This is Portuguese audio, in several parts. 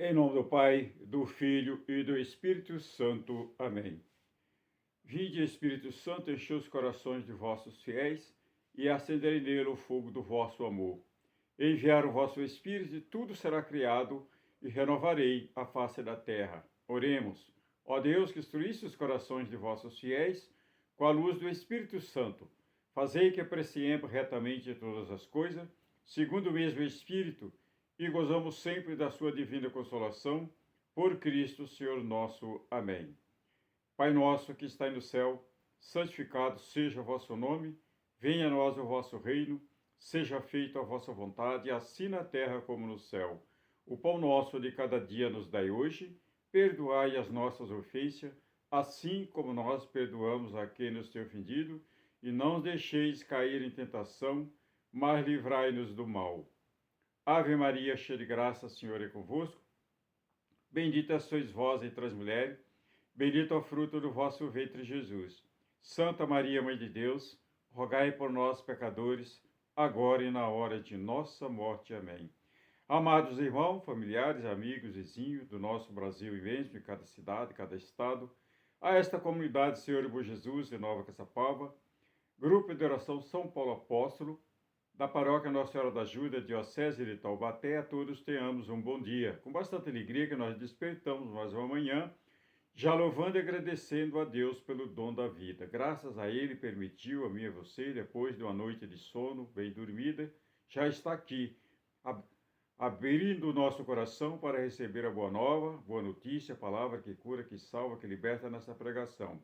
Em nome do Pai, do Filho e do Espírito Santo. Amém. Vinde, Espírito Santo, enchei os corações de vossos fiéis e acendei nele o fogo do vosso amor. Enviar o vosso Espírito e tudo será criado e renovarei a face da terra. Oremos. Ó Deus, que instruísse os corações de vossos fiéis com a luz do Espírito Santo, fazei que apreciemos retamente todas as coisas, segundo o mesmo Espírito, e gozamos sempre da sua divina consolação, por Cristo, Senhor nosso. Amém. Pai nosso que estais no céu, santificado seja o vosso nome, venha a nós o vosso reino, seja feita a vossa vontade, assim na terra como no céu. O pão nosso de cada dia nos dai hoje, perdoai as nossas ofensas, assim como nós perdoamos a quem nos tem ofendido, e não os deixeis cair em tentação, mas livrai-nos do mal. Ave Maria, cheia de graça, o Senhor é convosco. Bendita sois vós entre as mulheres, bendito é o fruto do vosso ventre, Jesus. Santa Maria, Mãe de Deus, rogai por nós, pecadores, agora e na hora de nossa morte. Amém. Amados irmãos, familiares, amigos, vizinhos do nosso Brasil e mesmo de cada cidade, cada estado, a esta comunidade Senhor Bom Jesus de Nova Caçapava, Grupo de Oração São Paulo Apóstolo, da Paróquia Nossa Senhora da Ajuda, Diocese de Taubaté, a todos tenhamos um bom dia. Com bastante alegria que nós despertamos mais uma manhã, já louvando e agradecendo a Deus pelo dom da vida. Graças a Ele permitiu a mim e a você, depois de uma noite de sono bem dormida, já está aqui, abrindo o nosso coração para receber a boa nova, boa notícia, a palavra que cura, que salva, que liberta nessa pregação.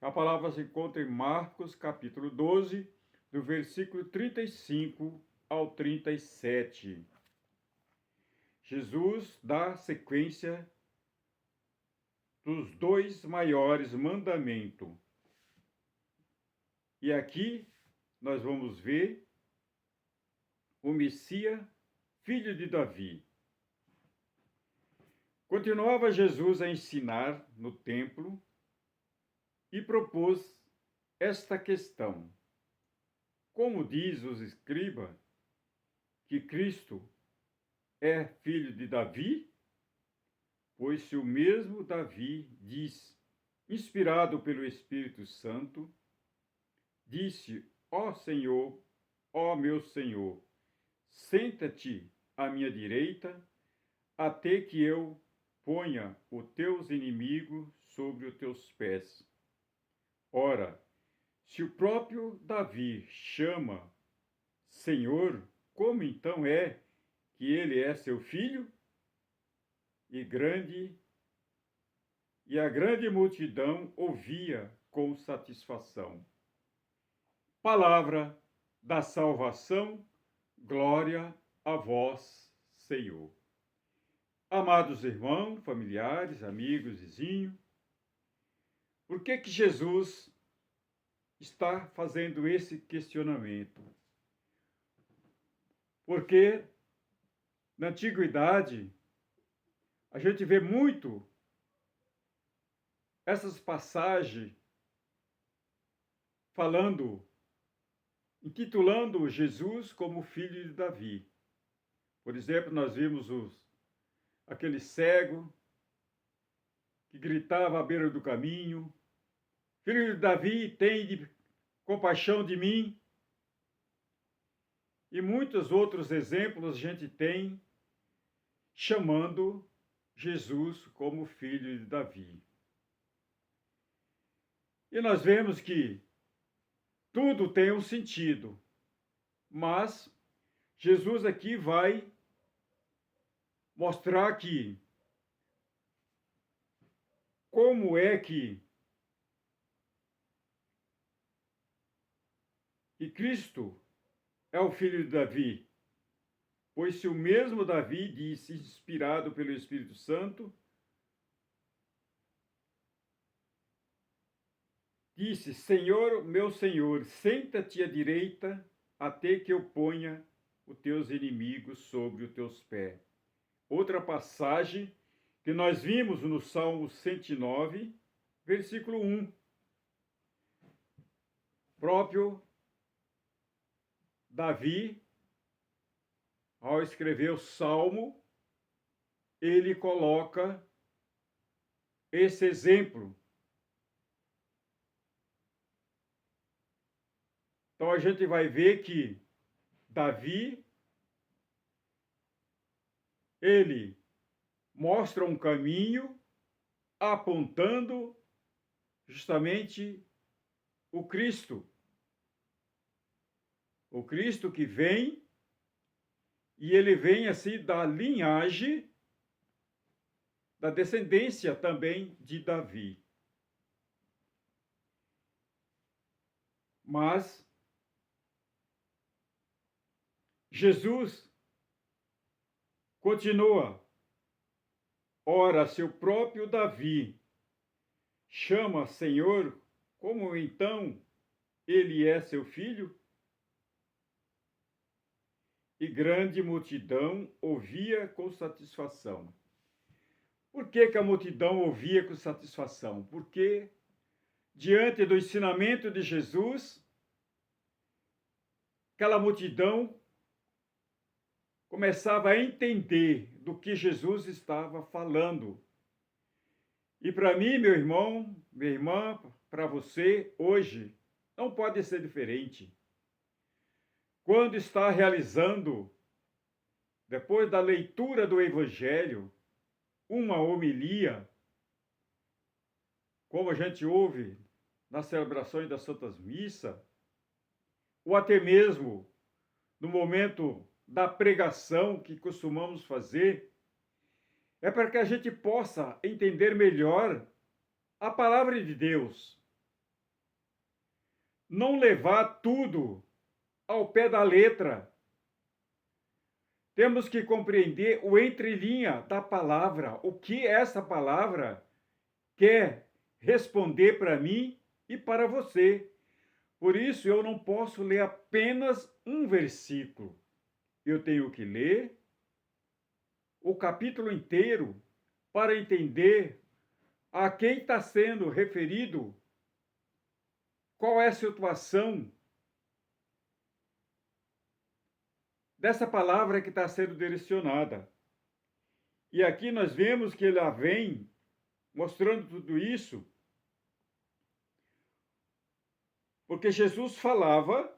A palavra se encontra em Marcos, capítulo 12, do versículo 35 ao 37. Jesus dá sequência dos dois maiores mandamentos. E aqui nós vamos ver o Messias, filho de Davi. Continuava Jesus a ensinar no templo e propôs esta questão. Como diz os escribas que Cristo é filho de Davi? Pois se o mesmo Davi diz, inspirado pelo Espírito Santo, disse: Ó Senhor, ó meu Senhor, senta-te à minha direita, até que eu ponha os teus inimigos sobre os teus pés. Ora, se o próprio Davi chama Senhor, como então é que ele é seu filho? E a grande multidão ouvia com satisfação. Palavra da salvação, glória a vós, Senhor. Amados irmãos, familiares, amigos, vizinhos, por que Jesus está fazendo esse questionamento? Porque na antiguidade a gente vê muito essas passagens intitulando Jesus como filho de Davi. Por exemplo, nós vimos aquele cego que gritava à beira do caminho: Filho de Davi, tem compaixão de mim. E muitos outros exemplos a gente tem chamando Jesus como filho de Davi. E nós vemos que tudo tem um sentido, mas Jesus aqui vai mostrar que como é que Cristo é o filho de Davi. Pois se o mesmo Davi disse, inspirado pelo Espírito Santo, disse: Senhor, meu Senhor, senta-te à direita até que eu ponha os teus inimigos sobre os teus pés. Outra passagem que nós vimos no Salmo 109, versículo 1. Próprio Davi, ao escrever o Salmo, ele coloca esse exemplo. Então a gente vai ver que Davi, ele mostra um caminho apontando justamente o Cristo. O Cristo que vem, e ele vem assim da linhagem, da descendência também de Davi. Mas Jesus continua. Ora, se o próprio Davi chama Senhor, como então ele é seu filho? E grande multidão ouvia com satisfação. Por que a multidão ouvia com satisfação? Porque, diante do ensinamento de Jesus, aquela multidão começava a entender do que Jesus estava falando. E para mim, meu irmão, minha irmã, para você, hoje, não pode ser diferente. Quando está realizando, depois da leitura do Evangelho, uma homilia, como a gente ouve nas celebrações das Santas Missas, ou até mesmo no momento da pregação que costumamos fazer, é para que a gente possa entender melhor a palavra de Deus. Não levar tudo ao pé da letra. Temos que compreender o entrelinha da palavra, o que essa palavra quer responder para mim e para você. Por isso, eu não posso ler apenas um versículo. Eu tenho que ler o capítulo inteiro para entender a quem está sendo referido, qual é a situação dessa palavra que está sendo direcionada. E aqui nós vemos que ela vem mostrando tudo isso, porque Jesus falava,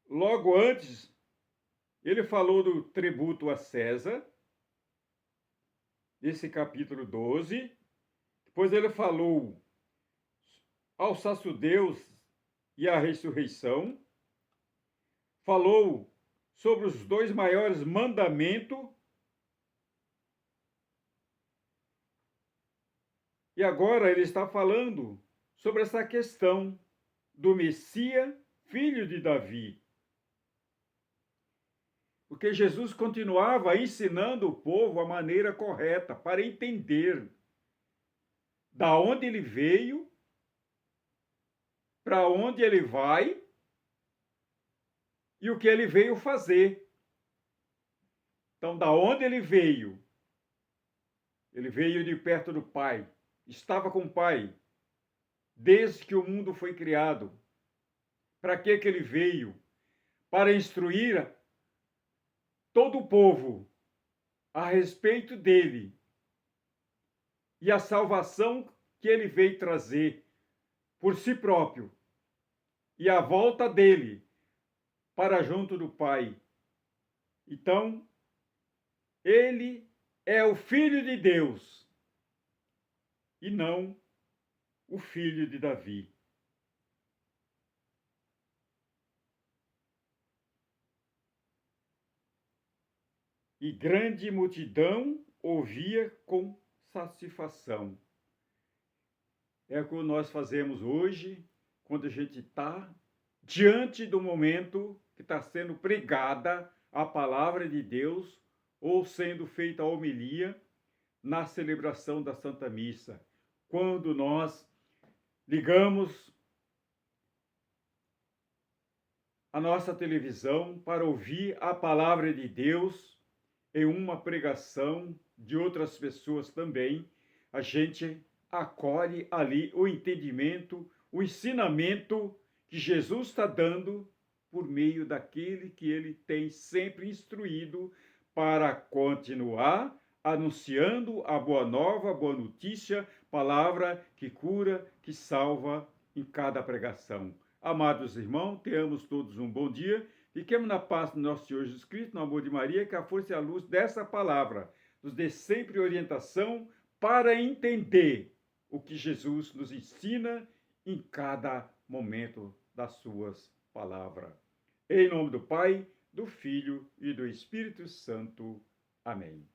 logo antes, ele falou do tributo a César, nesse capítulo 12, depois ele falou ao sacerdote e à ressurreição, falou sobre os dois maiores mandamentos, e agora ele está falando sobre essa questão do Messias, filho de Davi. Porque Jesus continuava ensinando o povo a maneira correta para entender da onde ele veio, para onde ele vai e o que ele veio fazer. Então, da onde ele veio? Ele veio de perto do Pai, estava com o Pai, desde que o mundo foi criado. Para que ele veio? Para instruir todo o povo a respeito dele e a salvação que ele veio trazer por si próprio e a volta dele para junto do Pai. Então, ele é o Filho de Deus e não o filho de Davi. E grande multidão ouvia com satisfação. É o que nós fazemos hoje, quando a gente está diante do momento que está sendo pregada a palavra de Deus ou sendo feita a homilia na celebração da Santa Missa. Quando nós ligamos a nossa televisão para ouvir a palavra de Deus em uma pregação de outras pessoas também, a gente acolhe ali o entendimento, o ensinamento que Jesus está dando por meio daquele que ele tem sempre instruído para continuar anunciando a boa nova, a boa notícia, palavra que cura, que salva em cada pregação. Amados irmãos, tenhamos todos um bom dia. Fiquemos na paz do nosso Senhor Jesus Cristo, no amor de Maria, que a força e a luz dessa palavra nos dê sempre orientação para entender o que Jesus nos ensina em cada momento das suas palavras. Em nome do Pai, do Filho e do Espírito Santo. Amém.